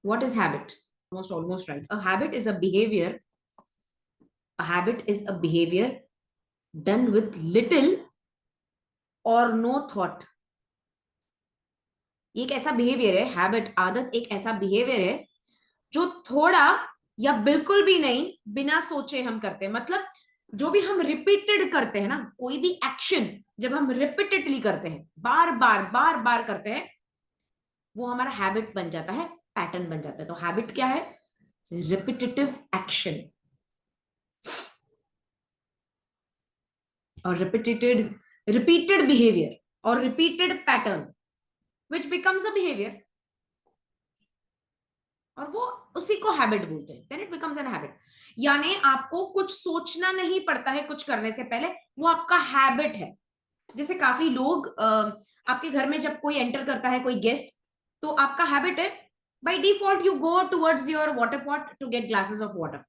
What is habit? Almost right. A habit is a behavior. A habit is a behavior done with little or no thought. ये एक ऐसा behaviour है, habit, आदत एक ऐसा behaviour है जो थोड़ा या बिल्कुल भी नहीं, बिना सोचे हम करते हैं। मतलब जो भी हम रिपीटेड करते हैं ना, कोई भी एक्शन जब हम रिपीटेडली करते हैं, बार बार करते हैं, वो हमारा हैबिट बन जाता है, पैटर्न बन जाता है। तो हैबिट क्या है? रिपीटेटिव एक्शन और रिपीटेड बिहेवियर और repeated pattern which becomes a behaviour, और वो उसी को हैबिट बोलते हैं। Then it becomes an habit. यानी आपको कुछ सोचना नहीं पड़ता है कुछ करने से पहले, वो आपका हैबिट है। जैसे काफी लोग आपके घर में जब कोई एंटर करता है, कोई गेस्ट, तो आपका हैबिट है, by default you go towards your water pot to get glasses of water.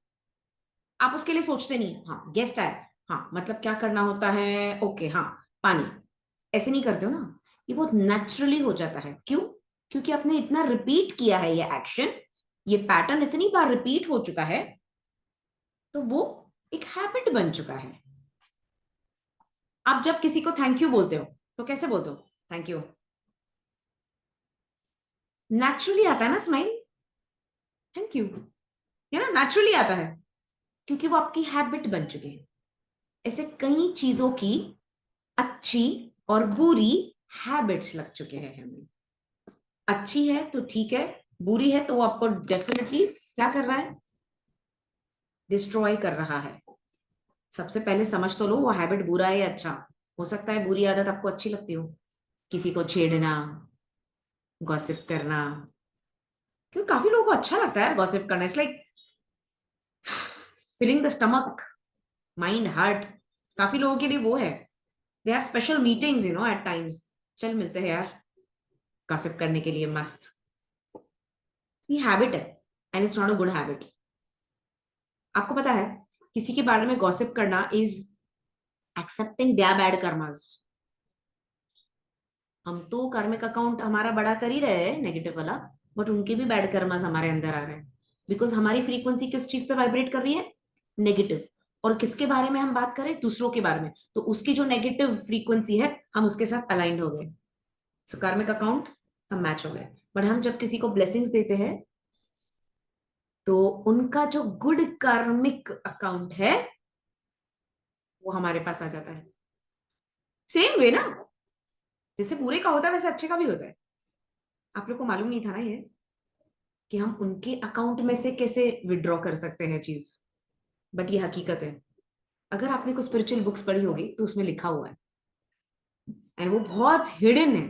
आप उसके लिए सोचते नहीं, हाँ गेस्ट आए, हाँ मतलब क्या करना होता है, ओके हाँ पानी, ऐसे नहीं करते हो ना। ये बहुत नेचुरली हो जाता है। क्यों? क्योंकि आपने इतना रिपीट किया है ये एक्शन, ये पैटर्न इतनी बार रिपीट हो चुका है, तो वो एक हैबिट बन चुका है। आप जब किसी को थैंक यू बोलते हो तो कैसे बोलते हो? Thank you. नेचुरली आता है ना स्माइल, थैंक यू, है ना, नेचुरली आता है, क्योंकि वो आपकी हैबिट बन चुकी है। ऐसे कई चीजों की अच्छी और बुरी हैबिट्स लग चुके हैं हमें। अच्छी है तो ठीक है, बुरी है तो वो आपको डेफिनेटली क्या कर रहा है? डिस्ट्रॉय कर रहा है। सबसे पहले समझ तो लो वो हैबिट बुरा है या अच्छा। हो सकता है बुरी आदत आपको अच्छी लगती हो, किसी को छेड़ना, गॉसिप करना। क्योंकि काफी लोगों को अच्छा लगता है गॉसिप करना, it's like filling the stomach, mind, heart. काफी लोगों के लिए वो है, they have special meetings at times, चल मिलते हैं यार गॉसिप करने के लिए, मस्त। ये हैबिट है, and it's not a good habit. आपको पता है, किसी के बारे में गॉसिप करना is accepting there bad karmas. हम तो कार्मिक अकाउंट हमारा बड़ा कर ही रहे हैं, नेगेटिव वाला, बट उनके भी बैड कर्मास हमारे अंदर आ रहे हैं। बिकॉज हमारी फ्रीक्वेंसी किस चीज पे वाइब्रेट कर रही है? नेगेटिव। और किसके बारे में हम बात करें? दूसरों के बारे में। तो उसकी जो नेगेटिव फ्रीक्वेंसी है, हम उसके साथ अलाइंड हो गए, सो कार्मिक अकाउंट हम मैच हो गए। बट हम जब किसी को ब्लेसिंग्स देते हैं, तो उनका जो गुड कार्मिक अकाउंट है, वो हमारे पास आ जाता है। सेम वे ना, जैसे बुरे का होता है वैसे अच्छे का भी होता है। आप लोग को मालूम नहीं था ना ये, कि हम उनके अकाउंट में से कैसे विड्रॉ कर सकते हैं चीज। बट ये हकीकत है। अगर आपने कुछ स्पिरिचुअल बुक्स पढ़ी होगी तो उसमें लिखा हुआ है, एंड वो बहुत हिडन है।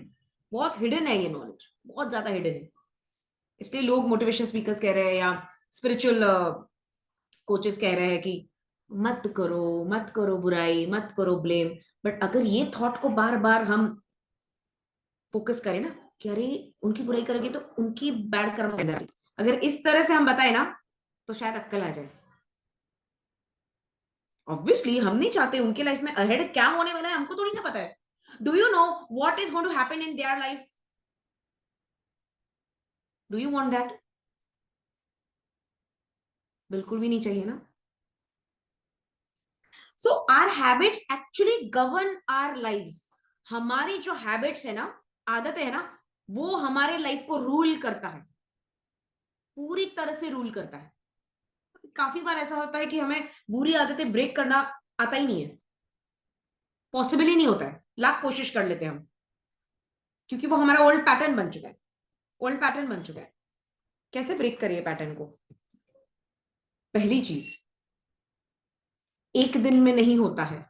बहुत हिडन है ये नॉलेज, बहुत ज्यादा हिडन है। इसलिए लोग मोटिवेशन स्पीकर्स कह रहे हैं या स्पिरिचुअल कोचेस कह रहे हैं कि मत करो बुराई, मत करो ब्लेम। बट अगर ये थॉट को बार बार हम फोकस करें ना, कि अरे उनकी बुराई करेंगे तो उनकी बैड कर्म, अगर इस तरह से हम बताए ना, तो शायद अक्कल आ जाए। ऑब्वियसली हम नहीं चाहते उनके लाइफ में अहेड क्या होने वाला है, हमको थोड़ी ना पता है। Do you know what is going to happen in their life? Do you want that? बिल्कुल भी नहीं चाहिए ना। So our habits actually govern our lives. हमारी जो हैबिट्स है ना, आदतें है ना, वो हमारे लाइफ को रूल करता है, पूरी तरह से रूल करता है। काफी बार ऐसा होता है कि हमें बुरी आदतें ब्रेक करना आता ही नहीं है, पॉसिबल ही नहीं होता है, लाख कोशिश कर लेते हैं हम, क्योंकि वो हमारा ओल्ड पैटर्न बन चुका है। ओल्ड पैटर्न बन चुका है। कैसे ब्रेक करिए पैटर्न को? पहली चीज, एक दिन में नहीं होता है।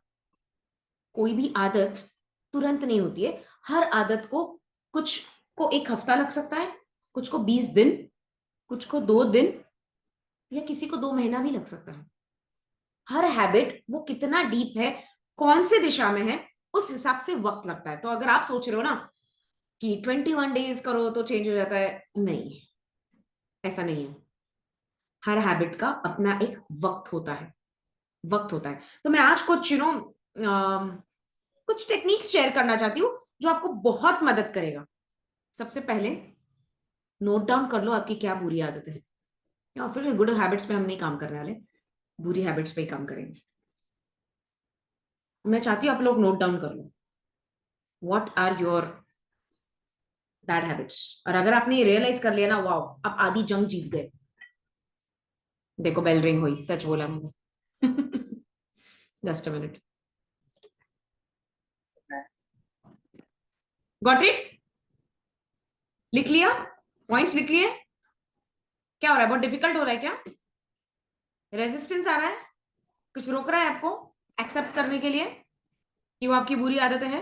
कोई भी आदत तुरंत नहीं होती है। हर आदत को, कुछ को एक हफ्ता लग सकता है, कुछ को 20 दिन, कुछ को 2 दिन, या किसी को 2 महीना भी लग सकता है। हर हैबिट वो कितना डीप है, कौन से दिशा में है, उस हिसाब से वक्त लगता है। तो अगर आप सोच रहे हो ना कि 21 डेज करो तो चेंज हो जाता है, नहीं, ऐसा नहीं है। हर हैबिट का अपना एक वक्त होता है, वक्त होता है। तो मैं आज कुछ कुछ टेक्निक्स शेयर करना चाहती हूँ जो आपको बहुत मदद करेगा। सबसे पहले, नोट डाउन कर लो आपकी क्या बुरी आदतें हैं, या फिर गुड हैबिट्स पे हम नहीं काम करने वाले, बुरी हैबिट्स पे ही काम करेंगे। मैं चाहती हूँ आप लोग नोट डाउन कर लो what are your bad habits. और अगर आपने ये रियलाइज कर लिया ना, वाओ, आप आधी जंग जीत गए। देखो बेल रिंग हुई, सच बोला मैंने। Just a minute. Got it? लिख लिया? पॉइंट्स लिख लिए? क्या हो रहा है, बहुत डिफिकल्ट हो रहा है क्या? रेजिस्टेंस आ रहा है? कुछ रोक रहा है आपको एक्सेप्ट करने के लिए कि वो आपकी बुरी आदतें हैं?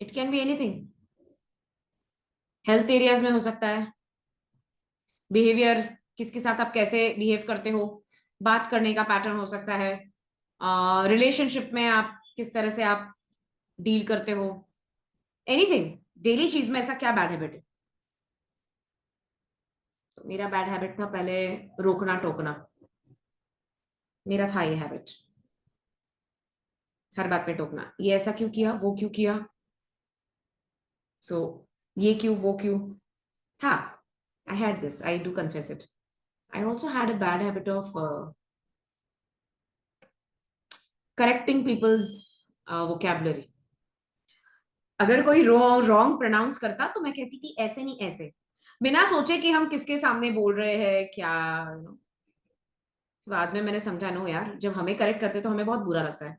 It can be anything. Health areas में हो सकता है, बिहेवियर, किसके साथ आप कैसे बिहेव करते हो, बात करने का पैटर्न हो सकता है, रिलेशनशिप में आप किस तरह से आप डील करते हो, एनीथिंग। डेली चीज में ऐसा क्या बैड हैबिट है? तो मेरा बैड हैबिट था पहले रोकना टोकना। मेरा था ये हैबिट, हर बात पे टोकना, ये ऐसा क्यों किया, वो क्यों किया, सो ये क्यों वो क्यों था। I had this, I do confess it. I also had a bad habit of correcting people's vocabulary. अगर कोई रॉन्ग प्रोनाउंस करता तो मैं कहती थी ऐसे नहीं ऐसे, बिना सोचे कि हम किसके सामने बोल रहे हैं क्या, you know। बाद में मैंने समझा, नो यार, जब हमें करेक्ट करते तो हमें बहुत बुरा लगता है।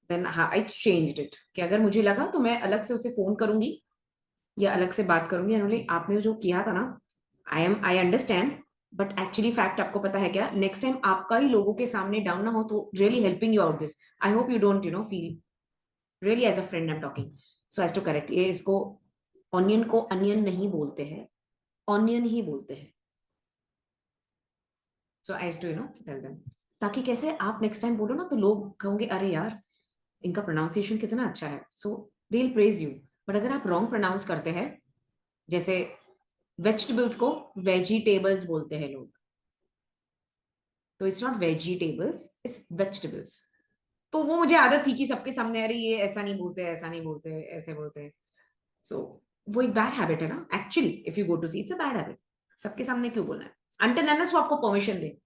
देन आई चेंज्ड इट कि अगर मुझे लगा तो मैं अलग से उसे फोन करूंगी या अलग से बात करूंगी, एंड आपने जो किया था ना, I understand, but actually fact आपको पता है क्या, नेक्स्ट टाइम आपका ही लोगों के सामने डाउन ना हो, तो really helping you out this. I hope you don't feel, really as a friend I am talking, so as to correct ये, इसको ऑनियन को अनियन नहीं बोलते हैं, ऑनियन ही बोलते हैं। So as to tell them, ताकि कैसे आप नेक्स्ट टाइम बोलो ना तो लोग कहोगे अरे यार इनका प्रोनाउंसिएशन कितना अच्छा है, so they will praise you. But अगर आप रॉन्ग प्रोनाउंस करते हैं, जैसे वेजिटेबल्स को वेजिटेबल्स बोलते हैं लोग, तो it's not vegetables, it's vegetables. तो वो मुझे आदत थी कि सबके सामने अरे ये ऐसा नहीं बोलते, ऐसा नहीं बोलते, ऐसे बोलते हैं। सो वो एक बैड हैबिट है ना, actually if you go to see it's a bad habit. सबके सामने क्यों बोलना है, अनटिल अनलेस वो आपको परमिशन दे।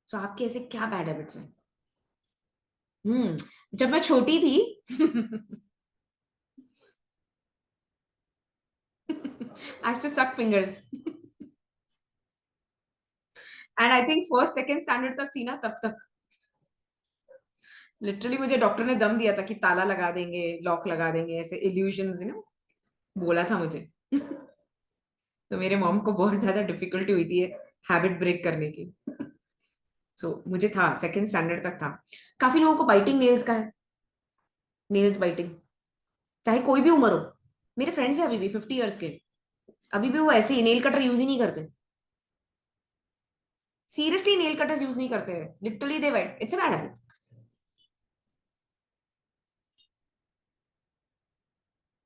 सो आपके ऐसे क्या बैड हैबिट्स हैं? जब मैं छोटी थी, I to suck fingers, and I think first second standard तक थी ना, तब तक लिटरली मुझे डॉक्टर ने दम दिया था कि ताला लगा देंगे, लॉक लगा देंगे, ऐसे इल्यूजन्स बोला था मुझे। तो मेरे मॉम को बहुत ज्यादा डिफिकल्टी हुई थी हैबिट ब्रेक करने की। मुझे था सेकंड स्टैंडर्ड तक था। काफी लोगों को बाइटिंग नेल्स का है, नेल्स बाइटिंग, चाहे कोई भी उम्र हो। मेरे फ्रेंड्स हैं अभी भी 50 ईयर्स के, अभी भी वो ऐसे ही नेल कटर यूज ही नहीं करते। सीरियसली नेल कटर्स यूज नहीं करते हैं, literally they wait, it's a bad habit.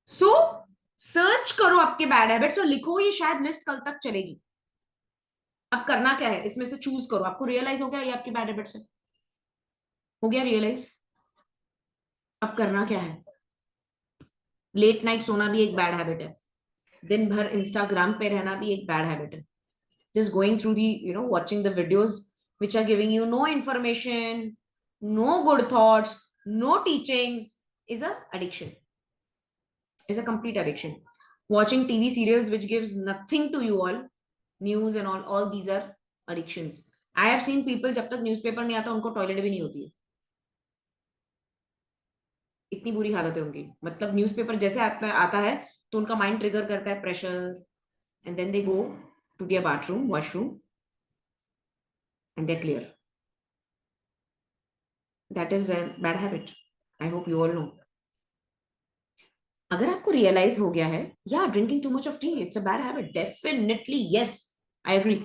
So search करो आपके बैड हैबिट्स और लिखो, ये शायद लिस्ट कल तक चलेगी। अब करना क्या है, इसमें से चूज करो। आपको रियलाइज हो गया ये आपकी बैड हैबिट्स है, हो गया रियलाइज? अब करना क्या है? लेट नाइट सोना भी एक बैड हैबिट है, दिन भर इंस्टाग्राम पे रहना भी एक बैड हैबिट है। Just going through the watching the videos which are giving you no information, no good thoughts, no teachings, is a addiction, is a complete addiction. Watching TV serials which gives nothing to you all, news and all these are addictions. I have seen people जब तक newspaper नहीं आता उनको toilet भी नहीं होती है, इतनी बुरी हालत है उनकी। मतलब न्यूज़पेपर जैसे आता है तो उनका माइंड ट्रिगर करता है pressure, and then they go to their bathroom washroom and they clear. That is a bad habit, I hope you all know. अगर आपको रियलाइज हो गया है, या drinking too much of tea it's a bad habit, definitely yes, I agree.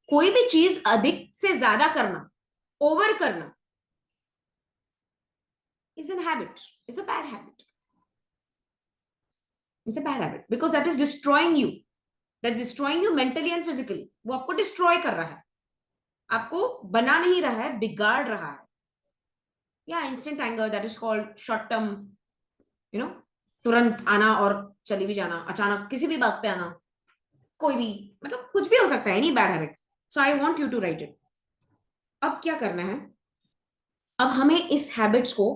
कोई भी चीज अधिक से ज्यादा करना, ओवर करना, is an habit, is a bad habit, it's a bad habit because that is destroying you, that destroying you mentally and physically. वो आपको डिस्ट्रॉय कर रहा है, आपको बना नहीं रहा है, बिगाड़ रहा है। या instant anger, that is called short term, you know तुरंत आना और चली भी जाना, अचानक किसी भी बात पे आना, कोई भी, मतलब कुछ भी हो सकता है, any bad habit. So I want you to write it. अब क्या करना है, अब हमें इस हैबिट्स को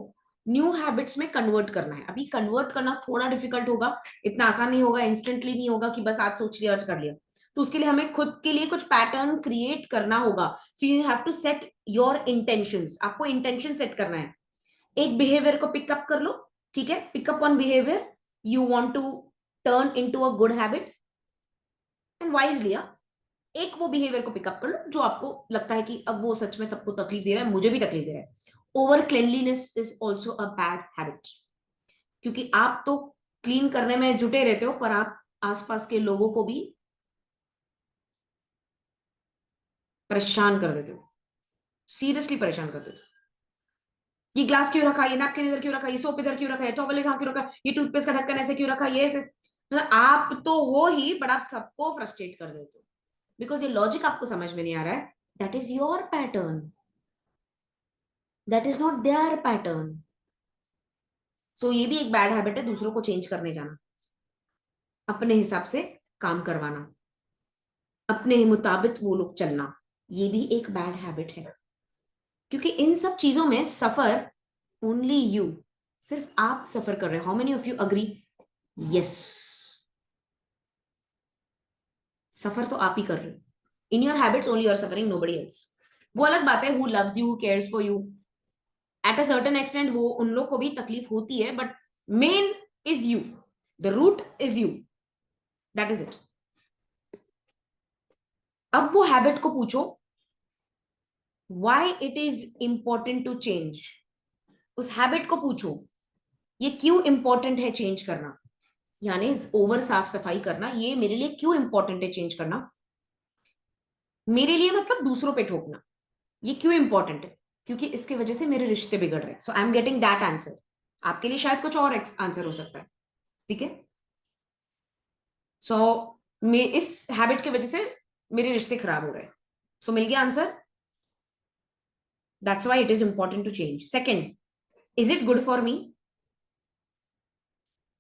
न्यू हैबिट्स में कन्वर्ट करना है। अभी कन्वर्ट करना थोड़ा डिफिकल्ट होगा, इतना आसान नहीं होगा, इंस्टेंटली नहीं होगा कि बस आज सोच लिया आज कर लिया। तो उसके लिए हमें खुद के लिए कुछ पैटर्न क्रिएट करना होगा। So you have to set your intentions. आपको इंटेंशन सेट करना है। एक बिहेवियर को पिकअप कर लो, ठीक है, pick up on behaviour you want to turn into a good habit and wisely. एक वो बिहेवियर को पिकअप कर लो जो आपको लगता है कि अब वो सच में सबको तकलीफ दे रहा है, मुझे भी तकलीफ दे रहा है। Over cleanliness is also a bad habit, क्योंकि आप तो क्लीन करने में जुटे रहते हो, पर आप आसपास के लोगों को भी परेशान कर देते हो, सीरियसली परेशान कर देते हो। ये ग्लास क्यों रखा, ये नैपकिन इधर क्यों रखा, ये सोप इधर क्यों रखा है, टॉवल यहाँ क्यों रखा, ये टूथपेस्ट का ढक्कन ऐसे क्यों रखा, ये ऐसे, मतलब आप तो हो ही, बट आप सबको फ्रस्ट्रेट कर देते हो बिकॉज ये लॉजिक आपको समझ में नहीं आ रहा है। That is your pattern, that is not their pattern. So ये भी एक बैड हैबिट है, दूसरों को चेंज करने जाना, अपने हिसाब से काम करवाना, अपने मुताबिक वो लोग चलना, ये भी एक बैड हैबिट है। क्योंकि इन सब चीजों में सफर ओनली यू, सिर्फ आप सफर कर रहे हो। How many of you agree? Yes, suffer तो आप ही कर रहे हो। In your habits only you are suffering, nobody else. वो अलग बात है, who loves you, who cares for you, at a certain extent वो उन लोग को भी तकलीफ होती है, but main is you, the root is you, that is it. अब वो हैबिट को पूछो why it is important to change। उस हैबिट को पूछो ये क्यों इंपॉर्टेंट है चेंज करना, यानी ओवर साफ सफाई करना ये मेरे लिए क्यों इंपॉर्टेंट है चेंज करना। मेरे लिए मतलब दूसरों पे ठोकना, ये क्यों इंपॉर्टेंट है, क्योंकि इसकी वजह से मेरे रिश्ते बिगड़ रहे हैं। So I am getting that answer. आपके लिए शायद कुछ और आंसर हो सकता है, ठीक है। सो मैं इस हैबिट की वजह से मेरे रिश्ते खराब हो रहे हैं। सो मिल गया answer, that's why it is important to change. Second, is it good for me?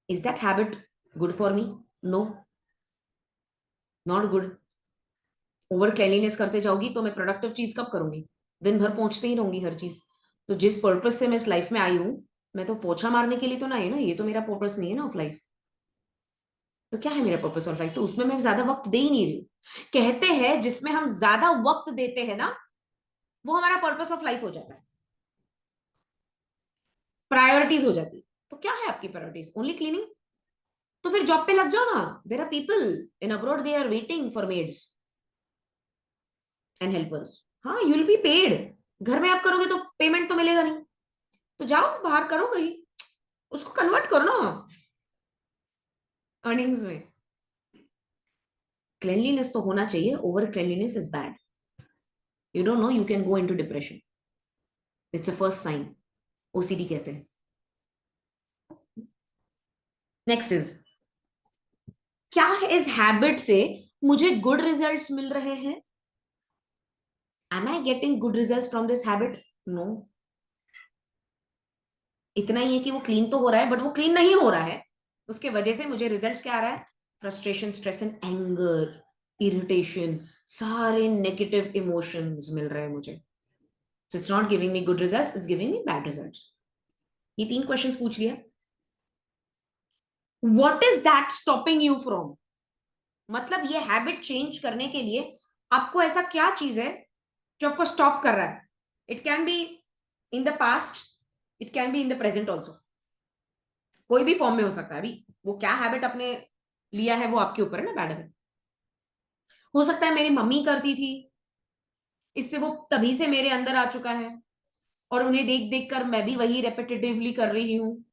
Is that habit good for me? No, not good. Over cleanliness करते जाओगी तो मैं प्रोडक्टिव चीज कब करूंगी? दिन भर पहुंचते ही रहूंगी हर चीज। तो जिस पर्पस से मैं इस लाइफ में आई हूं, मैं तो पोछा मारने के लिए तो ना आई ना, ये तो मेरा पर्पस नहीं है ना ऑफ लाइफ। तो क्या है मेरा पर्पस ऑफ लाइफ? तो उसमें मैं ज्यादा वक्त दे ही नहीं रही हूँ। कहते हैं जिसमें हम ज्यादा वक्त देते हैं ना, वो हमारा पर्पस ऑफ लाइफ हो जाता है, प्रायोरिटीज हो जाती है। तो क्या है आपकी प्रायोरिटीज? Only cleaning? तो फिर जॉब पे लग जाओ ना। There are people in abroad, they are waiting for maids and helpers. हाँ, यू विल बी पेड। घर में आप करोगे तो पेमेंट तो मिलेगा नहीं, तो जाओ बाहर करो कहीं, उसको कन्वर्ट करो ना अर्निंग्स में। क्लेanलीनेस तो होना चाहिए, over cleanliness is bad. You don't know you can go into depression, it's a first sign, OCD कहते हैं। नेक्स्ट इज, क्या है इस हैबिट से मुझे गुड रिजल्ट्स मिल रहे हैं? Am I getting good results from this habit? No. इतना ही है कि वो क्लीन तो हो रहा है, बट वो क्लीन नहीं हो रहा है, उसके वजह से मुझे रिजल्ट्स क्या आ रहा है? Frustration, stress and anger, irritation, सारे नेगेटिव इमोशंस मिल रहे हैं मुझे। So it's not giving me good results, it's giving me bad results. ये 3 क्वेश्चंस पूछ लिया। What is that stopping you from? मतलब ये हैबिट चेंज करने के लिए आपको ऐसा क्या चीज है जो आपको स्टॉप कर रहा है? It can be in the past, it can be in the present also, कोई भी फॉर्म में हो सकता है। अभी वो क्या हैबिट आपने लिया है वो आपके ऊपर है ना, बैड हैबिट। हो सकता है मेरी मम्मी करती थी, इससे वो तभी से मेरे अंदर आ चुका है, और उन्हें देख देख कर मैं भी वही रेपिटेटिवली कर रही हूँ,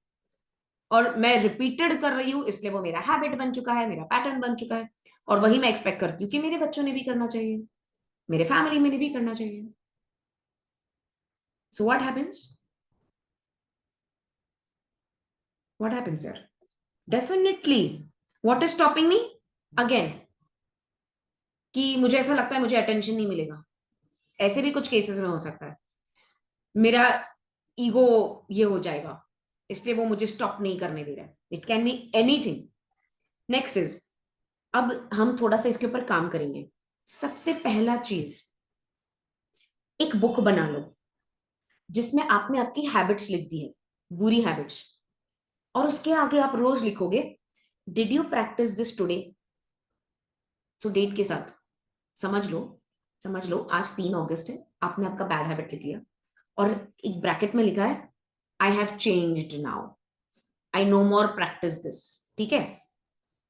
और मैं रिपीटेड कर रही हूँ, इसलिए वो मेरा हैबिट बन चुका है, मेरा पैटर्न बन चुका है। और वही मैं एक्सपेक्ट करती हूँ कि मेरे बच्चों ने भी करना चाहिए, मेरे फैमिली में भी करना चाहिए। सो व्हाट हैपेंस यार? Definitely. What is stopping me? Again, कि मुझे ऐसा लगता है मुझे अटेंशन नहीं मिलेगा। ऐसे भी कुछ केसेस में हो सकता है, मेरा ईगो ये हो जाएगा, इसलिए वो मुझे स्टॉप नहीं करने दे रहा है. It can be anything. Next is, अब हम थोड़ा सा इसके ऊपर काम करेंगे. सबसे पहला चीज, एक बुक बना लो जिसमें आपने आपकी हैबिट्स लिख दी है, बुरी हैबिट्स, और उसके आगे आप रोज लिखोगे did you practice this today. So date के साथ समझ लो, समझ लो आज 3 अगस्त है, आपने आपका बैड हैबिट लिख लिया और एक ब्रैकेट में लिखा है I have changed now, I know more practice this. ठीक है.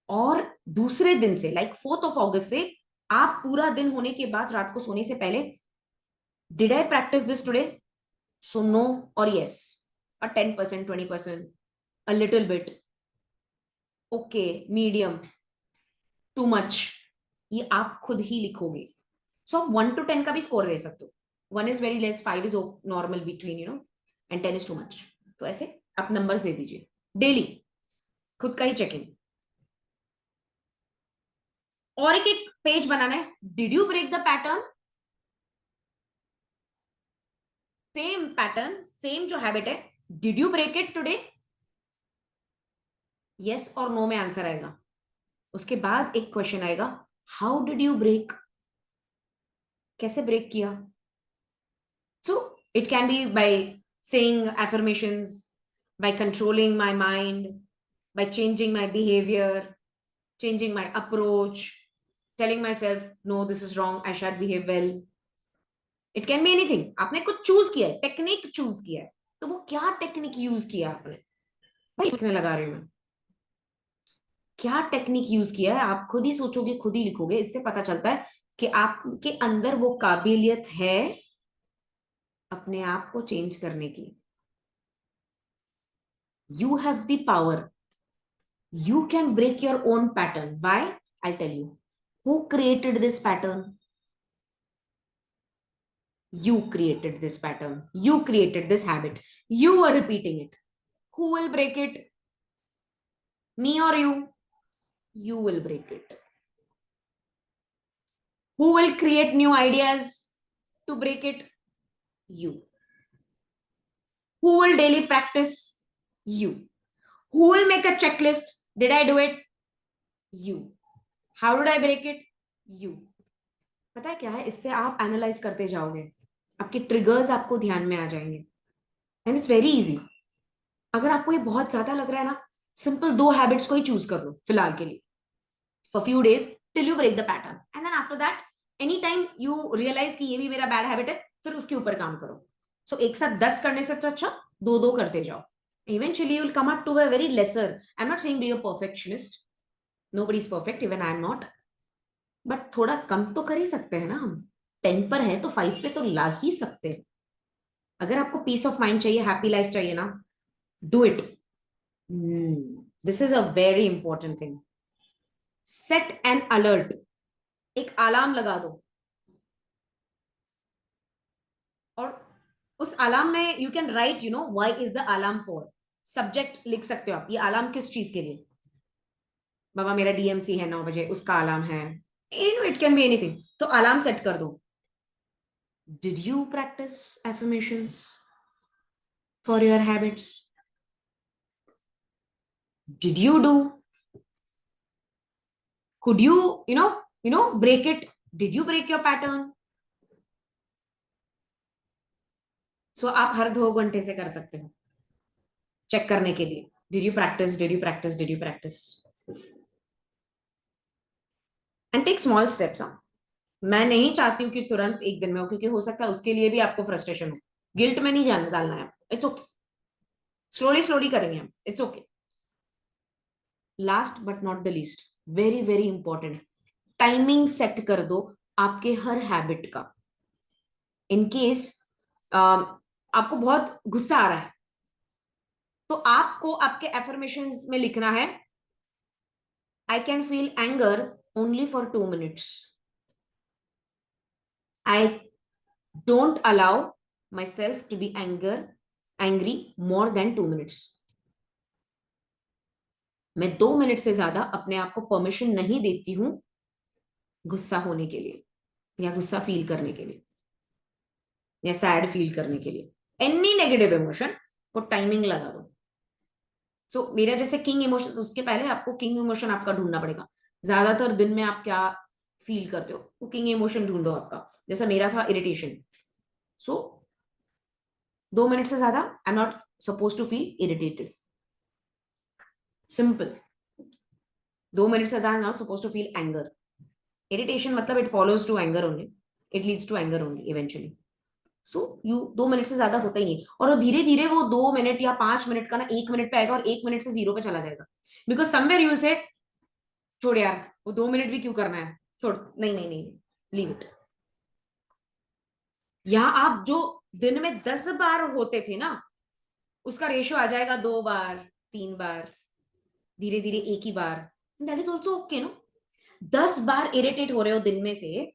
और दूसरे दिन से लाइक 4 अगस्त से आप पूरा दिन होने के बाद रात को सोने से पहले did I practice this today. So no और yes, uh 10%, 20%, a little bit, okay, medium, too much, ये आप खुद ही लिखोगे. सो आप 1 to 10 का भी स्कोर दे सकते हो. 1 is very less, 5 is normal between and 10 is too much. तो ऐसे आप नंबर्स दे दीजिए डेली, खुद का ही चेकिंग. और एक पेज बनाना है, did you break the pattern. Same pattern, same जो हैबिट है, did you break it today. Yes और नो में आंसर आएगा. उसके बाद एक क्वेश्चन आएगा, हाउ डिड यू ब्रेक, कैसे ब्रेक किया. So it can be by saying affirmations, by controlling my mind, by changing my behavior, changing my approach, telling myself, no, this is wrong, I should behave well. It can be anything. आपने कुछ choose किया है, technique choose किया है, तो वो क्या technique use किया आपने, भाई लिखने लगा रही हूं मैं. क्या टेक्निक यूज किया है आप खुद ही सोचोगे, खुद ही लिखोगे. इससे पता चलता है कि आपके अंदर वो काबिलियत है अपने आप को चेंज करने की. You have the power. You can break your own pattern. Why? I'll tell you. Who created this pattern? You created this pattern. You created this habit. You were repeating it. Who will break it? Me or you? You will break it. Who will create new ideas to break it? You. Who will daily practice? You. Who will make a checklist? Did I do it? You. How did I break it? You. पता है क्या है, इससे आप analyse करते जाओगे, आपके triggers आपको ध्यान में आ जाएंगे. And it's very easy. अगर आपको ये बहुत ज्यादा लग रहा है ना, सिंपल 2 हैबिट्स को ही चूज कर लो फिलहाल के लिए, for few days till you break the pattern. And then after that any time you realise कि ये भी मेरा बैड हैबिट है, फिर उसके ऊपर काम करो. सो एक साथ 10 करने से तो अच्छा 2-2 करते जाओ. Eventually you will come up to a very lesser. I am not saying be a perfectionist, nobody is perfect, even I am not, but थोड़ा कम तो कर ही सकते हैं ना हम. 10 पर है तो 5 पे तो ला ही सकते हैं. अगर आपको पीस ऑफ माइंड चाहिए, हैप्पी लाइफ चाहिए ना, do it. This is a very important thing. Set N alert. एक अलार्म लगा दो, और उस अलार्म में you can write why is the alarm for. Subject लिख सकते हो आप, ये अलार्म किस चीज के लिए. बाबा मेरा डीएमसी है 9 बजे, उसका अलार्म है. It can be anything. तो अलार्म सेट कर दो. Did you practice affirmations for your habits. Did you do? Could you break it? Did you break your pattern? So आप हर 2 घंटे से कर सकते हो चेक करने के लिए. Did you practice? Did you practice? Did you practice? And take small steps. हाँ, मैं नहीं चाहती हूँ कि तुरंत एक दिन में हो, क्योंकि हो सकता है उसके लिए भी आपको फ्रस्ट्रेशन हो. गिल्ट में नहीं जाने डालना है. इट्स ओके, स्लोली स्लोली करेंगे हम. It's okay. Last but not the least, very very important, timing set कर दो आपके हर हैबिट का. इन केस आपको बहुत गुस्सा आ रहा है, तो आपको आपके एफर्मेशंस में लिखना है I can feel anger only for 2 minutes. I don't allow myself to be angry more than 2 minutes. मैं 2 मिनट से ज्यादा अपने आप को परमिशन नहीं देती हूं गुस्सा होने के लिए, या गुस्सा फील करने के लिए, या सैड फील करने के लिए. एनी नेगेटिव इमोशन को टाइमिंग लगा दो. सो मेरा जैसे किंग इमोशन, उसके पहले आपको किंग इमोशन आपका ढूंढना पड़ेगा। ज्यादातर दिन में आप क्या फील करते हो, वो किंग इमोशन ढूंढो आपका। जैसा मेरा था इरिटेशन। सो 2 मिनट से ज्यादा I am not suppose to feel irritated. Simple. 2 minute से ज्यादा I am not suppose to feel anger. Irritation मतलब it follows to anger only, it leads to anger only eventually. So you 2 minute से ज्यादा होता ही नहीं, और धीरे धीरे वो 2 मिनट या 5 मिनट का ना 1 मिनट पे आएगा, और 1 मिनट से 0 पे चला जाएगा। Because somewhere you will say छोड़ यार, वो 2 मिनट भी क्यों करना है, छोड़, नहीं नहीं नहीं, लीव इट। यहाँ आप जो दिन में 10 बार होते थे ना, उसका रेशियो आ जाएगा 2 बार, 3 बार, धीरे धीरे एक ही बार। That is also okay no. 10 बार इरिटेट हो रहे हो दिन में से,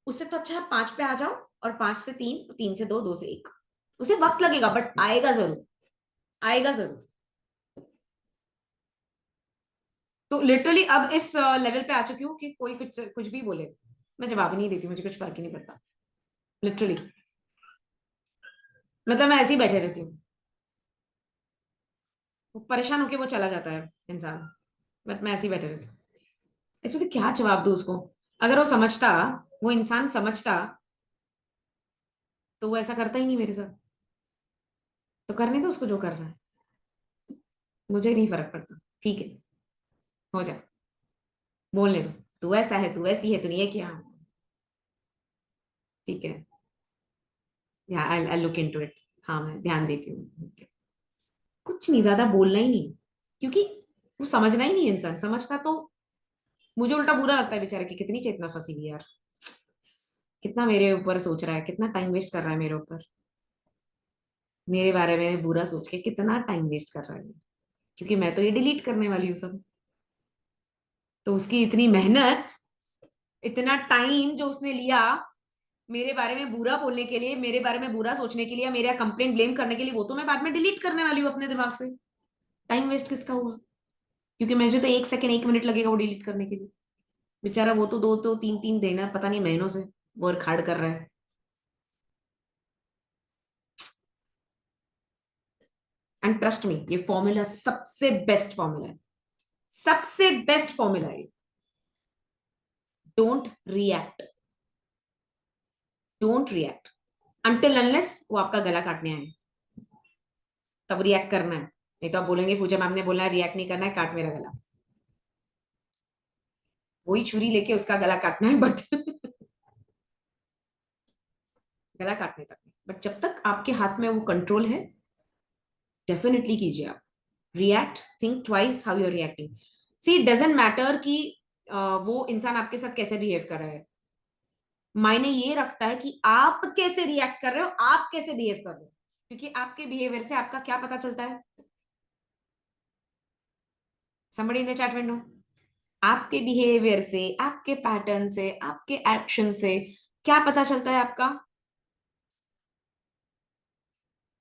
उससे तो अच्छा 5 पे आ जाओ, और 5 से 3, 3 से 2, 2 से 1। उसे वक्त लगेगा बट आएगा जरूर, आएगा जरूर। तो लिटरली अब इस लेवल पे आ चुकी हूँ कि कोई कुछ कुछ भी बोले, मैं जवाब ही नहीं देती, मुझे कुछ फर्क ही नहीं पड़ता। लिटरली, मतलब मैं ऐसे ही बैठे रहती हूँ। वो परेशान होके वो चला जाता है इंसान, बट मैं ऐसे ही बैठे रहती हूँ। इसमें तो क्या जवाब दूँ उसको। अगर वो समझता, वो इंसान समझता, तो वो ऐसा करता ही नहीं मेरे साथ। तो करने दो उसको जो कर रहा है, मुझे नहीं फर्क पड़ता। ठीक है, हो जा, बोलने दो। तू ऐसा है, तू ऐसी है, तूने ये किया, ठीक है, आई लुक इनटू इट। हाँ मैं ध्यान देती हूँ। कुछ नहीं, ज्यादा बोलना ही नहीं, क्योंकि वो समझना ही नहीं है। इंसान समझता तो मुझे उल्टा बुरा लगता है बेचारे की, कितनी चेतना फंसी हुई है यार, कितना मेरे ऊपर सोच रहा है, कितना टाइम वेस्ट कर रहा है मेरे ऊपर, मेरे बारे में बुरा सोच के कितना टाइम वेस्ट कर रहा है। क्योंकि मैं तो ये डिलीट करने वाली हूँ सब। तो उसकी इतनी मेहनत, इतना टाइम जो उसने लिया मेरे बारे में बुरा बोलने के लिए, मेरे बारे में बुरा सोचने के लिए, मेरा कंप्लेंट ब्लेम करने के लिए, वो तो मैं बाद में डिलीट करने वाली हूँ अपने दिमाग से। टाइम वेस्ट किसका हुआ? क्योंकि मुझे तो 1 सेकंड 1 मिनट लगेगा वो डिलीट करने के लिए। बेचारा वो तो 2 2 3 3 देना पता नहीं महीनों से वो खाड़ कर रहा है। एंड ट्रस्ट मी, ये फॉर्मूला सबसे बेस्ट फॉर्मूला है, सबसे बेस्ट फॉर्मूला है। Don't react, don't react until unless वो आपका गला काटने आए, तब रिएक्ट करना है। नहीं तो आप बोलेंगे पूजा मैम ने बोला है रिएक्ट नहीं करना है, काट मेरा गला। वही छुरी लेके उसका गला काटना है, बट गला काटने तक नहीं। बट जब तक आपके हाथ में वो कंट्रोल है, डेफिनेटली कीजिए आप। React, think twice how you are reacting. See doesn't matter कि वो इंसान आपके साथ कैसे बिहेव कर रहा है, मायने ये रखता है कि आप कैसे रिएक्ट कर रहे हो, आप कैसे बिहेव कर रहे हो। क्योंकि आपके बिहेवियर से आपका क्या पता चलता है? somebody in the chat window, आपके बिहेवियर से, आपके पैटर्न से, आपके एक्शन से क्या पता चलता है आपका?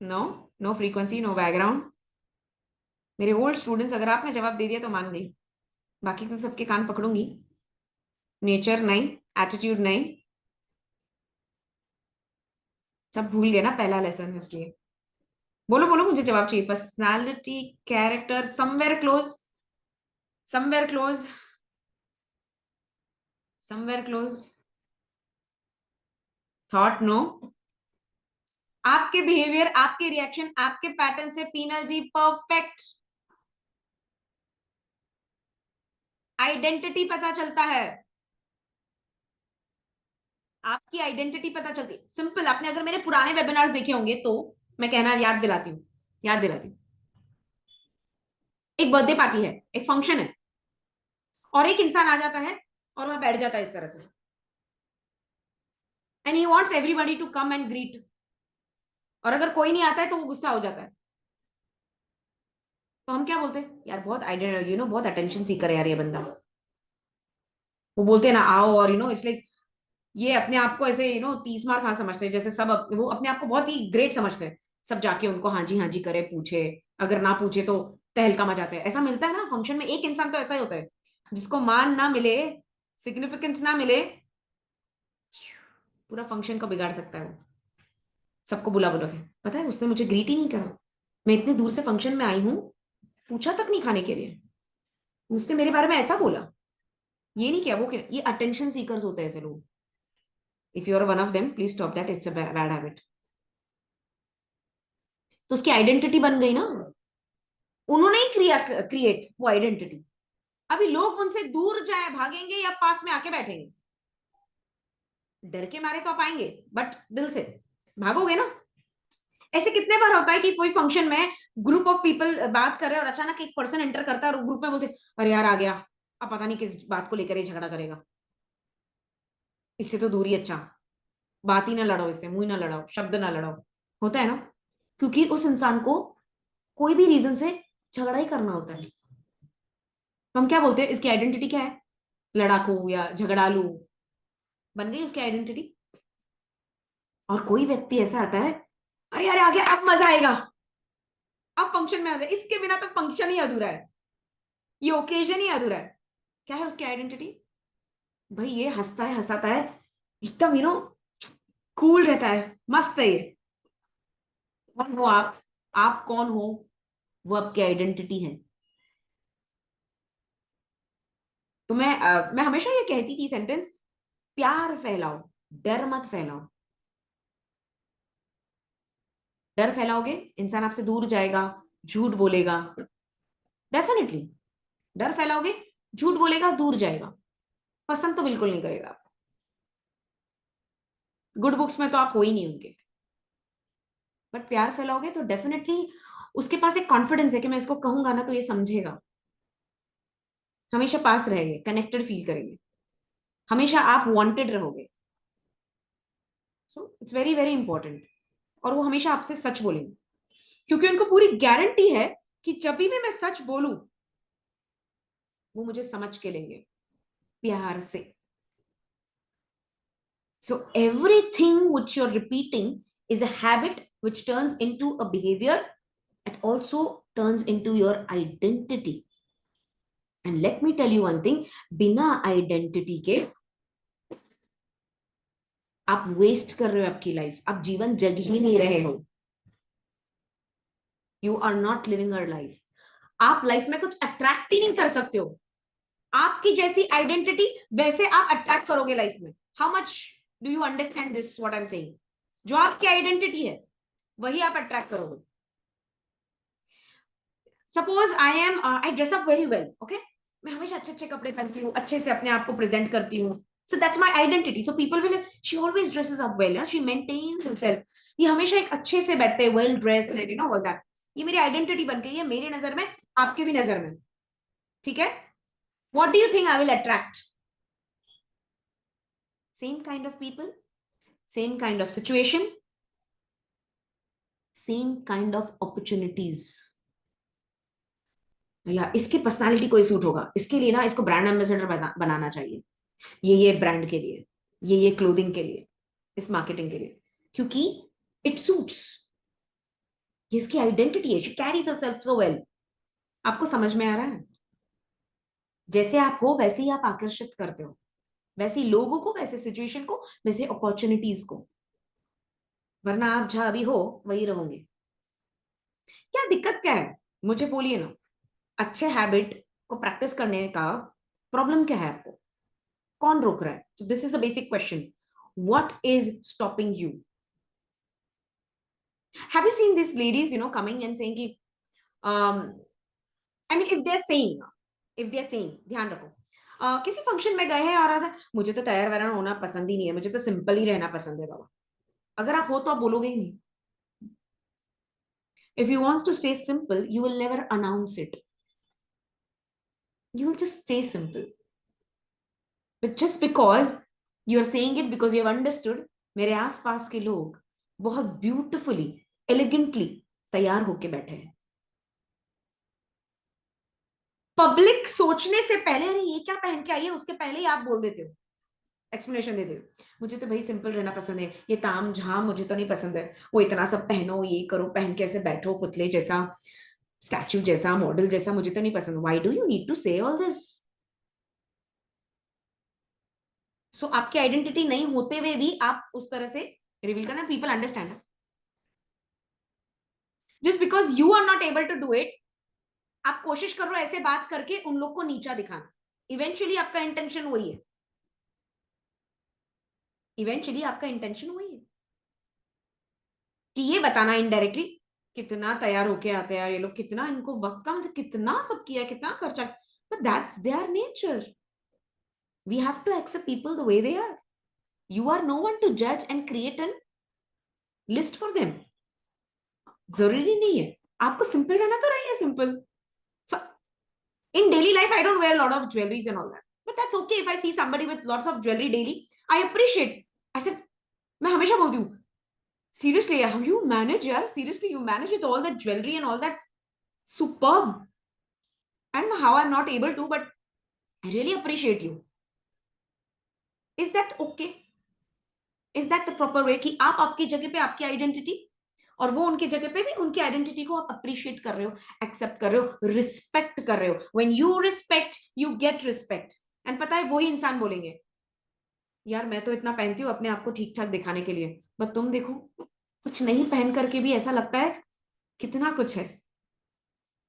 No, no frequency, no background. मेरे ओल्ड स्टूडेंट्स, अगर आपने जवाब दे दिया तो मान गई, बाकी तो सबके कान पकड़ूंगी। नेचर नहीं, एटीट्यूड नहीं, सब भूल गए ना पहला लेसन, इसलिए बोलो बोलो, मुझे जवाब चाहिए। Personality, character, somewhere close, somewhere close, somewhere close, thought no. आपके बिहेवियर, आपके रिएक्शन, आपके पैटर्न से पीनल जी परफेक्ट आइडेंटिटी पता चलता है। आपकी आइडेंटिटी पता चलती है, सिंपल। आपने अगर मेरे पुराने वेबिनार्स देखे होंगे तो मैं कहना याद दिलाती हूँ, याद दिलाती हूँ। एक बर्थडे पार्टी है, एक फंक्शन है, और एक इंसान आ जाता है और वहां बैठ जाता है इस तरह से, and he wants everybody to come and greet. और अगर कोई नहीं आता है तो वो गुस्सा हो जाता है। तो हम क्या बोलते हैं? यार बहुत बहुत अटेंशन सीकर है यार ये बंदा। वो बोलते हैं ना आओ, और इसलिए ये अपने आप को ऐसे 30 मार कहाँ समझते हैं, जैसे सब वो अपने आप को बहुत ही ग्रेट समझते हैं। सब जाके उनको हाँ जी करे, पूछे, अगर ना पूछे तो तहलका मचाते हैं। ऐसा मिलता है ना फंक्शन में, एक इंसान तो ऐसा ही होता है जिसको मान ना मिले, सिग्निफिकेंस ना मिले, पूरा फंक्शन को बिगाड़ सकता है वो। सबको बुला बुला के, पता है उसने मुझे ग्रीट ही नहीं करा। मैं इतने दूर से फंक्शन में आई हूँ, पूछा तक नहीं खाने के लिए, उसने मेरे बारे में ऐसा बोला, ये नहीं किया वो क्या, ये अटेंशन सीकर्स होते हैं ऐसे लोग। If you are one of them please stop that, it's a bad habit. तो उसकी आइडेंटिटी बन गई ना, उन्होंने ही क्रिएट वो आइडेंटिटी। अभी लोग उनसे दूर जाए भागेंगे या पास में आके बैठेंगे, डर के मारे तो आप आएंगे बट दिल से भागोगे ना। ऐसे कितने बार होता है कि कोई फंक्शन में ग्रुप ऑफ पीपल बात कर रहे हैं और अचानक एक पर्सन एंटर करता है और ग्रुप में बोलते अरे यार आ गया, अब पता नहीं किस बात को लेकर ये झगड़ा करेगा, इससे तो दूर ही अच्छा, बात ही ना लड़ाओ, इससे मुंह ना लड़ाओ, शब्द ना लड़ाओ। होता है ना, क्योंकि उस इंसान को कोई भी रीजन से झगड़ा ही करना होता है। तो हम क्या बोलते हैं, इसकी आइडेंटिटी क्या है, लड़ाकू या झगड़ालू, बन गई उसकी आइडेंटिटी। और कोई व्यक्ति ऐसा आता है, अरे अरे आ गया अब मजा आएगा, अब फंक्शन में आ जाए, इसके बिना तो फंक्शन ही अधूरा है, ये ओकेजन ही अधूरा है। क्या है उसकी आइडेंटिटी, भाई ये हंसता है हंसाता है, एकदम कूल रहता है, मस्त है ये। कौन हो आप कौन हो, वो आपकी आइडेंटिटी है। तो मैं हमेशा ये कहती थी सेंटेंस, प्यार फैलाओ, डर मत फैलाओ। डर फैलाओगे इंसान आपसे दूर जाएगा, झूठ बोलेगा, डेफिनेटली। डर फैलाओगे, झूठ बोलेगा, दूर जाएगा, पसंद तो बिल्कुल नहीं करेगा। गुड बुक्स में तो आप हो ही नहीं उनके। बट प्यार फैलाओगे तो डेफिनेटली उसके पास एक कॉन्फिडेंस है कि मैं इसको कहूंगा ना तो ये समझेगा, हमेशा पास रहेंगे, कनेक्टेड फील करेंगे, हमेशा आप वांटेड रहोगे। So it's very very important. और वो हमेशा आपसे सच बोलेंगे, क्योंकि उनको पूरी गारंटी है कि जब भी मैं सच बोलूं वो मुझे समझ के लेंगे, प्यार से। So everything which you're repeating is a habit which turns into a behavior. It also turns into your identity. And let me tell you one thing, बिना आइडेंटिटी के आप वेस्ट कर रहे हो आपकी लाइफ, आप जीवन जग ही नहीं रहे हो। You are not living our life. आप लाइफ में कुछ अट्रैक्ट ही नहीं कर सकते हो। आपकी जैसी आइडेंटिटी वैसे आप अट्रैक्ट करोगे लाइफ में। How much do you understand this what I am saying? जो आपकी आइडेंटिटी है वही आप अट्रैक्ट करोगे। Suppose I dress up very well, okay, मैं हमेशा अच्छे अच्छे कपड़े पहनती हूँ, अच्छे से अपने आप को प्रेजेंट करती हूँ। So that's my identity. So people will, she always dresses up well, she maintains herself, ये हमेशा एक अच्छे से बैठते हैं, well dressed, you know, all that. ये मेरी आइडेंटिटी बन गई है, मेरी नजर में, आपके भी नजर में। ठीक है, what do you think I will attract? Same kind of people, same kind of situation, same kind of opportunities. भैया इसकी पर्सनालिटी को ही सूट होगा, इसके लिए ना इसको ब्रांड एम्बेसडर बनाना चाहिए, ये ब्रांड के लिए, ये क्लोथिंग के लिए, इस मार्केटिंग के लिए, क्योंकि इट सूट्स, ये इसकी आइडेंटिटी है, she carries herself so well. आपको समझ में आ रहा है? जैसे आप हो वैसे ही आप आकर्षित करते हो, वैसे ही लोगों को, वैसे सिचुएशन को, वैसे अपॉर्चुनिटीज को। वरना आप जहां अभी हो वही रहोगे। क्या दिक्कत क्या है, मुझे बोलिए ना। अच्छे हैबिट को प्रैक्टिस करने का प्रॉब्लम क्या है आपको, कौन रोक रहा है? So this is the basic question, what is stopping you? Have you seen this ladies coming and saying कि I mean if they are saying, ध्यान रखो, किसी फंक्शन में गए हैं और मुझे तो तैयार वैयार होना पसंद ही नहीं है, मुझे तो सिंपल ही रहना पसंद है बाबा। अगर आप हो तो आप बोलोगे ही नहीं। If you want to stay simple you will never announce it, you will just stay simple. But just because you are saying it, because you have understood, मेरे आसपास के लोग बहुत ब्यूटिफुली, एलिगेंटली तैयार होके बैठे हैं। पब्लिक सोचने से पहले अरे ये क्या पहन के आई है, उसके पहले ही आप बोल देते हो, एक्सप्लेनेशन देते हो, मुझे तो भाई सिंपल रहना पसंद है, ये ताम झाम मुझे तो नहीं पसंद है, वो इतना सब पहनो, ये करो, पहन के ऐसे बैठो पुतले जैसा, स्टैचू जैसा, मॉडल जैसा, मुझे तो नहीं पसंद। Why do you need to say all this? So आपकी आइडेंटिटी नहीं होते हुए भी आप उस तरह से रिवील करना, people understand. Just because you are not able to do it, आप कोशिश कर रहे हो ऐसे बात करके उन लोग को नीचा दिखाना, इवेंचुअली आपका इंटेंशन वही है, इवेंचुअली आपका इंटेंशन वही है कि ये बताना इनडायरेक्टली कितना तैयार होके आते हैं यार ये लोग, कितना इनको वक्त का मतलब कितना सब किया है, कितना खर्चा, but that's their nature. We have to accept people the way they are. You are no one to जज and create an list for them. जरूरी नहीं है आपको सिंपल रहना, तो रहिए simple. So, in daily life, I don't wear a lot of jewelries and all that. But that's okay if I see somebody with lots of jewelry daily. I appreciate. I said, मैं हमेशा बोलती हूँ, seriously, how you manage, यार? Seriously, you manage with all that jewelry and all that. Superb. I don't know how I'm not able to, but I really appreciate you. Is that okay? Is that the proper way कि आप आपकी जगह पे आपकी identity और वो उनकी जगह पे भी उनकी आइडेंटिटी को आप अप्रिशिएट कर रहे हो, एक्सेप्ट कर रहे हो, रिस्पेक्ट कर रहे हो. When you respect you get respect. And पता है वही इंसान बोलेंगे, यार मैं तो इतना पहनती हूँ अपने आप को ठीक ठाक दिखाने के लिए, बट तुम देखो कुछ नहीं पहन करके भी ऐसा लगता है कितना कुछ है.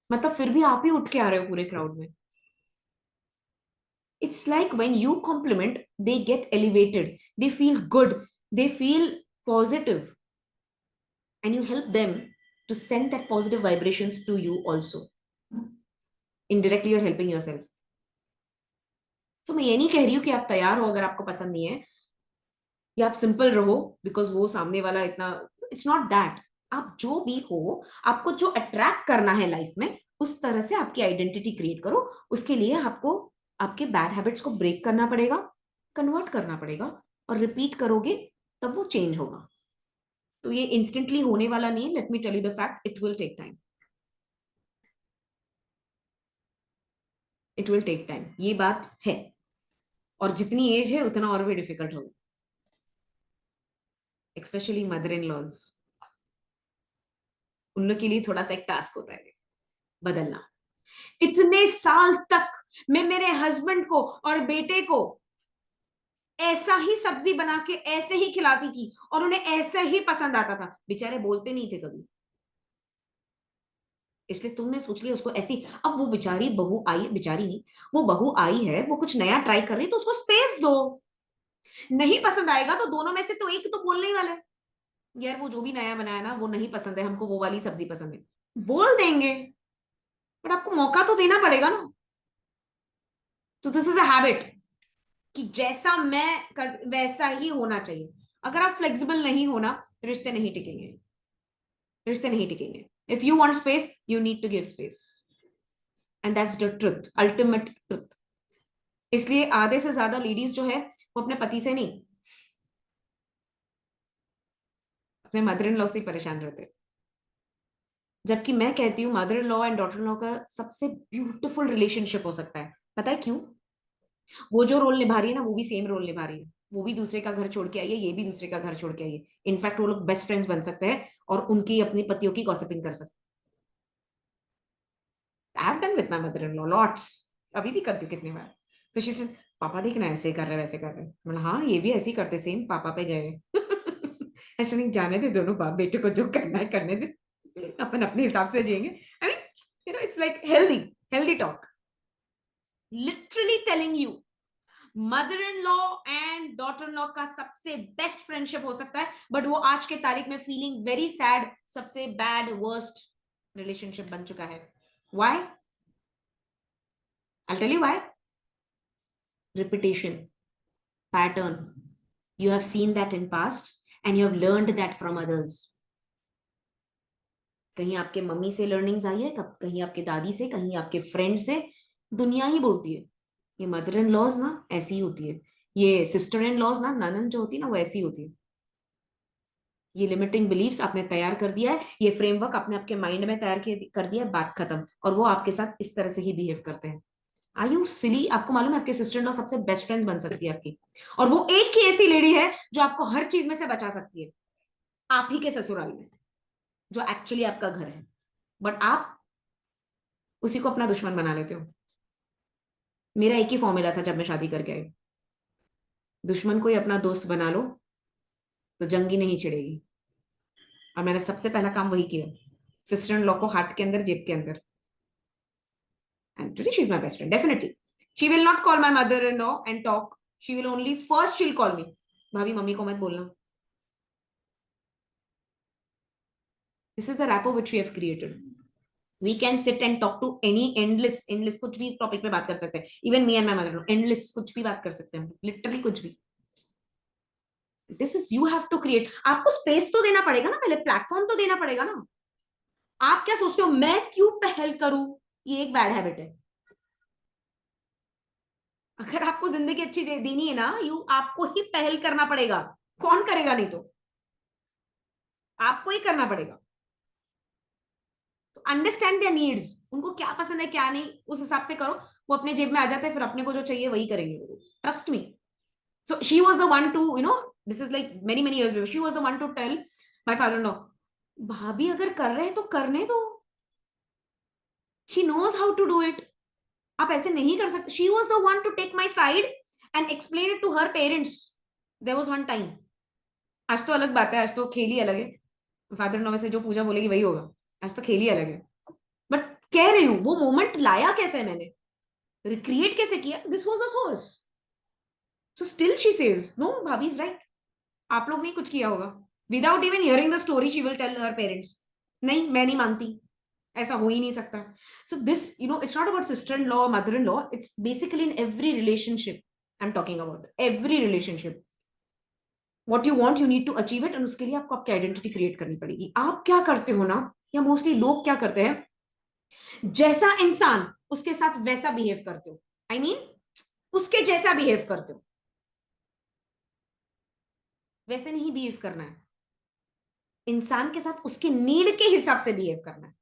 मतलब फिर भी आप ही उठ के आ रहे हो पूरे क्राउड में. It's like when you compliment, they get elevated, they feel good, they feel positive, and you help them to send that positive vibrations to you also. Indirectly, you're helping yourself. So मैं ये नहीं कह रही हूँ कि आप तैयार हो अगर आपको पसंद नहीं है, या आप सिंपल रहो बिकॉज वो सामने वाला इतना. It's not that. आप जो भी हो, आपको जो अट्रैक्ट करना है लाइफ में, उस तरह से आपकी आइडेंटिटी क्रिएट करो. उसके लिए आपको आपके बैड हैबिट्स को ब्रेक करना पड़ेगा, कन्वर्ट करना पड़ेगा, और रिपीट करोगे तब वो चेंज होगा. तो ये इंस्टेंटली होने वाला नहीं है. Let me tell you the fact, it will take time. It will take time, ये बात है. और जितनी एज है उतना और भी डिफिकल्ट होगा, एक्सपेशली मदर इन लॉज. उन लोग के लिए थोड़ा सा एक टास्क होता है बदलना. इतने साल तक मैं मेरे हस्बैंड को और बेटे को ऐसा ही सब्जी बना के ऐसे ही खिलाती थी और उन्हें ऐसे ही पसंद आता था. बेचारे बोलते नहीं थे कभी, इसलिए तुमने सोच लिया उसको ऐसी. अब वो बेचारी बहू आई, बेचारी नहीं, वो बहू आई है, वो कुछ नया ट्राई कर रही है, तो उसको स्पेस दो. नहीं पसंद आएगा तो दोनों में से तो एक तो बोलने ही वाला है, यार वो जो भी नया बनाया ना वो नहीं पसंद है हमको, वो वाली सब्जी पसंद है. बोल देंगे, बट आपको मौका तो देना पड़ेगा ना. तो दिस इज अ हैबिट कि जैसा मैं कर वैसा ही होना चाहिए. अगर आप फ्लेक्सिबल नहीं होना, रिश्ते नहीं टिकेंगे, रिश्ते नहीं टिकेंगे. If you want space you need to give space, and that's the truth, ultimate truth. इसलिए आधे से ज्यादा लेडीज जो है वो अपने पति से नहीं, अपने मदर इन लॉ से परेशान रहते हैं. जबकि मैं कहती हूँ mother in law and daughter in law का सबसे ब्यूटीफुल रिलेशनशिप हो सकता है. पता है क्यों? वो जो रोल निभा रही है ना, वो भी सेम रोल निभा रही है. वो भी दूसरे का घर छोड़ के आई है, ये भी दूसरे का घर छोड़ के आई है. इनफैक्ट वो लोग बेस्ट फ्रेंड्स बन सकते हैं और उनकी अपनी पतियों की गॉसिपिंग कर सकते हैं. I have done with my mother in law lots. अभी भी करती हूँ कितनी बार. तो शी सेड, पापा देखना ऐसे कर रहे वैसे कर रहे. मतलब हाँ ये भी ऐसे ही करते, सेम पापा पे गए. ऐसा नहीं, जाने दे दोनों बाप बेटे को, जो करना है करने दे, अपन अपने हिसाब से जिएंगे. I mean it's like healthy, healthy talk. Literally telling you, mother in law and daughter in law का सबसे बेस्ट फ्रेंडशिप हो सकता है, बट वो आज के तारीख में फीलिंग वेरी सैड, सबसे बैड वर्स्ट रिलेशनशिप बन चुका है. Why? I tell you why. Repetition, pattern. You have seen that in past and you have learned that from others. कहीं आपके मम्मी से लर्निंग्स आई है, कहीं आपके दादी से, कहीं आपके फ्रेंड से. दुनिया ही बोलती है ये मदर इन लॉज ना ऐसी ही होती है, ये सिस्टर इन लॉज ना, ननन जो होती है ना, वो ऐसी होती है. ये लिमिटिंग बिलीफ्स आपने तैयार कर दिया है, ये फ्रेमवर्क आपने आपके माइंड में तैयार कर दिया है, बात खत्म. और वो आपके साथ इस तरह से ही बिहेव करते हैं. Are you silly? आपको मालूम है आपके सिस्टर इन लॉ सबसे बेस्ट फ्रेंड्स बन सकती है आपकी, और वो एक ही ऐसी लेडी है जो आपको हर चीज में से बचा सकती है, आप ही के ससुराल में जो एक्चुअली आपका घर है. बट आप उसी को अपना दुश्मन बना लेते हो. मेरा एक ही फॉर्मूला था जब मैं शादी करके आई, दुश्मन को ही अपना दोस्त बना लो तो जंगी नहीं छिड़ेगी. और मैंने सबसे पहला काम वही किया, सिस्टर इन लॉ को हार्ट के अंदर, जेब के अंदर. And today she's my best friend, definitely. She will not call my mother-in-law and talk. She will only first she'll call me. भाभी मम्मी को मत बोलना. This is the rapport which we have created. We can sit and talk to any endless कुछ भी topic पे बात कर सकते हैं. Even me and my mother-in-law, endless कुछ भी बात कर सकते हैं. Literally कुछ भी. This is you have to create. आपको स्पेस तो देना पड़ेगा ना, पहले प्लेटफॉर्म तो देना पड़ेगा ना. आप क्या सोचते हो मैं क्यों पहल करूं? ये एक बैड हैबिट है. अगर आपको जिंदगी अच्छी देनी है ना, आपको ही पहल करना पड़ेगा. कौन करेगा? नहीं तो आपको ही करना पड़ेगा. तो अंडरस्टैंड देयर नीड्स. उनको क्या पसंद है क्या नहीं, उस हिसाब से करो. वो अपने जेब में आ जाते हैं, फिर अपने को जो चाहिए वही करेंगे. Trust me. So she was the one two this is like many years ago. She was the one to tell my father-in-law, भाभी अगर कर रहे हैं तो करने दो. She knows how to do it. आप ऐसे नहीं कर सकते. She was the one to take my side and explain it to her parents. There was one time. आज तो अलग बात है, आज तो खेल ही अलग है. फादर इन लॉ से जो पूजा बोलेगी वही होगा. आज तो खेल ही अलग है. बट कह रही हूं वो मोमेंट लाया कैसे, मैंने रिक्रिएट कैसे किया. This was the source. So still she says no, bhabhi is right. आप लोग नहीं कुछ किया होगा. Without even hearing the story she will tell her parents, नहीं मैं नहीं मानती, ऐसा हो ही नहीं सकता. So this it's not about sister in law, mother in law. It's basically in every relationship I am talking about. Every relationship what you want you need to achieve it. And उसके लिए आपको आपकी identity create करनी पड़ेगी. आप क्या करते हो ना, या मोस्टली लोग क्या करते हैं, जैसा इंसान उसके साथ वैसा बिहेव करते हो. आई मीन उसके जैसा बिहेव करते हो. वैसे नहीं बिहेव करना है. इंसान के साथ उसके नीड के हिसाब से बिहेव करना है.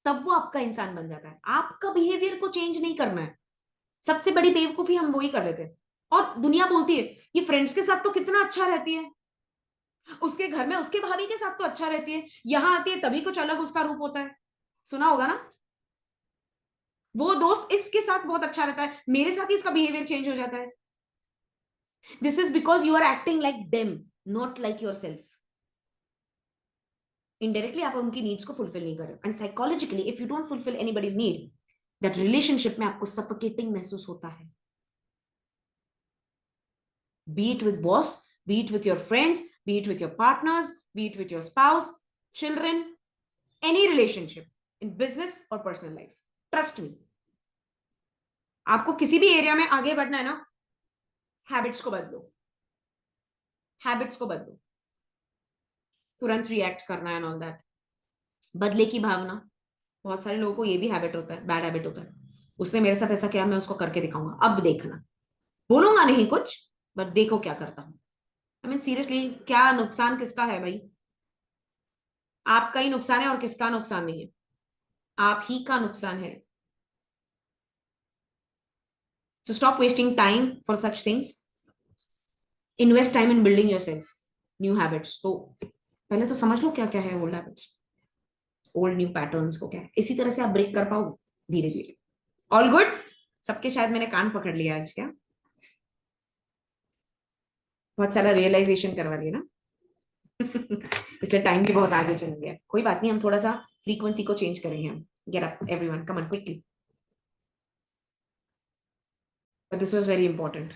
तब वो आपका इंसान बन जाता है. आपका बिहेवियर को चेंज नहीं करना है. सबसे बड़ी बेवकूफी हम वही कर लेते हैं. और दुनिया बोलती है ये फ्रेंड्स के साथ तो कितना अच्छा रहती है, उसके घर में उसके भाभी के साथ तो अच्छा रहती है, यहां आती है तभी कुछ अलग उसका रूप होता है. सुना होगा ना, वो दोस्त इसके साथ बहुत अच्छा रहता है, मेरे साथ ही इसका बिहेवियर चेंज हो जाता है. This is because you are acting like them, not like yourself. Indirectly आप उनकी नीड्स को फुलफिल नहीं कर रहे. And psychologically if you don't fulfil anybody's need, that relationship में आपको सफोकेटिंग महसूस होता है. Be it with boss, be it with your friends, be it with your partners, be it with your spouse, children, any relationship in business or personal life. Trust me. आपको किसी भी area में आगे बढ़ना है ना, हैबिट्स को बदलो. हैबिट्स को बदलो. तुरंत रिएक्ट करना है एंड ऑल दैट. बदले की भावना. बहुत सारे लोगों को ये भी हैबिट होता है, बैड हैबिट होता है. उसने मेरे साथ ऐसा किया, मैं उसको करके दिखाऊंगा, अब देखना. बोलूंगा नहीं कुछ, बट देखो क्या करता हूं. आई मीन सीरियसली, क्या नुकसान किसका है भाई? आपका ही नुकसान है, और किसका नुकसान नहीं है. आप ही का नुकसान है. So stop wasting time for such things. Invest time in building yourself new habits. तो पहले तो समझ लो क्या क्या है old habits, old new patterns को क्या है. इसी तरह से आप ब्रेक कर पाओ धीरे धीरे. All good. सबके शायद मैंने कान पकड़ लिया आज. क्या बहुत सारा रियलाइजेशन करवा लिया ना. इसलिए टाइम भी बहुत आगे चल गया. कोई बात नहीं, हम थोड़ा सा फ्रीक्वेंसी को चेंज करेंगे. हम get up everyone, come on quickly. But this was very important.